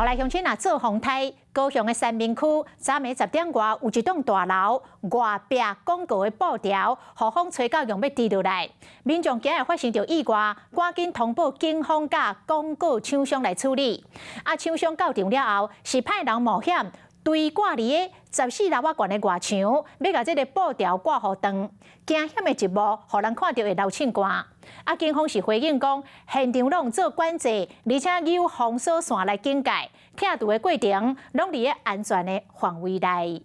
来乡亲啊，做风台，高雄的三明区昨暝10点外有一栋大楼外壁广告的布条，雨风吹到用要滴落来。民众今日发现到意外，赶紧通报警方甲广告厂商来处理。厂商到场了后，是派人冒险对挂伫个14楼高悬的外墙，要甲这个布条挂好长。惊险的一幕，互人看到会流凊汗。警方是回应讲，现场拢做管制，而且有封锁线来警戒，拆除的过程拢伫个安全的范围内。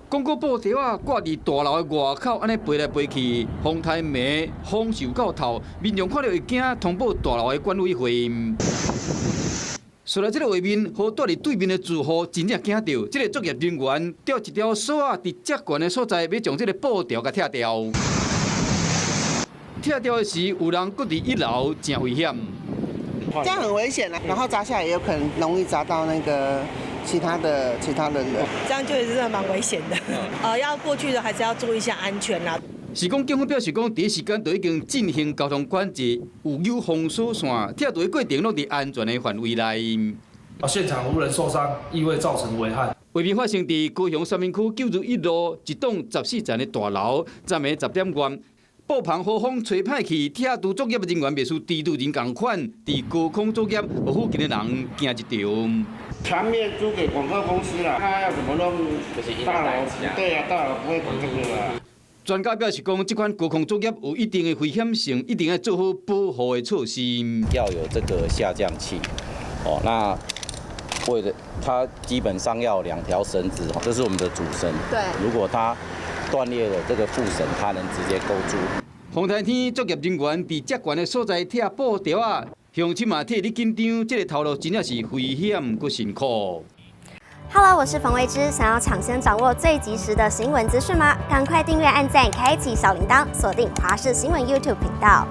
广告布条啊挂伫大楼的外口，安尼飞来飞去，风台迷，风受到透，民众看到会惊，通报大楼的管委会。说来，这个画面，和住伫对面的住户真正惊到，这个作业人员吊一条锁啊，伫遮悬的所在，要将这个布条给拆掉。拆掉的时，有人搁伫1楼，真危险。这样很危险啊，然后砸下来也有可能容易砸到那个其他的人。这样就真的蛮危险的。要过去的还是要注意一下安全啦。是讲警方表示讲，第一时间就已经进行交通管制，有封锁线，拆除的过程拢伫安全的范围内。现场无人受伤，意味造成危害。画面发生伫高雄三民区921路一栋14层的大楼，昨暝10点外，布棚雨风吹歹去，拆除作业的人员袂输地主人共款，伫高空作业，互附近的人惊一跳。全面租给广告公司了，他要怎么弄？大楼对啊，大楼不会管这个啊。专家表示讲，这款高空作业有一定的危险性，一定要做好保护的措施。要有这个下降器，那为了它基本上要2条绳子，这是我们的主绳。对，如果它断裂了这个副绳，它能直接勾住。风台天作业人员伫遮悬的所在拆布条啊，乡亲嘛替你紧张，这个头路真正是危险佮辛苦。Hello， 我是冯维之，想要抢先掌握最及时的新闻资讯吗？赶快订阅、按赞、开启小铃铛，锁定华视新闻 YouTube 频道。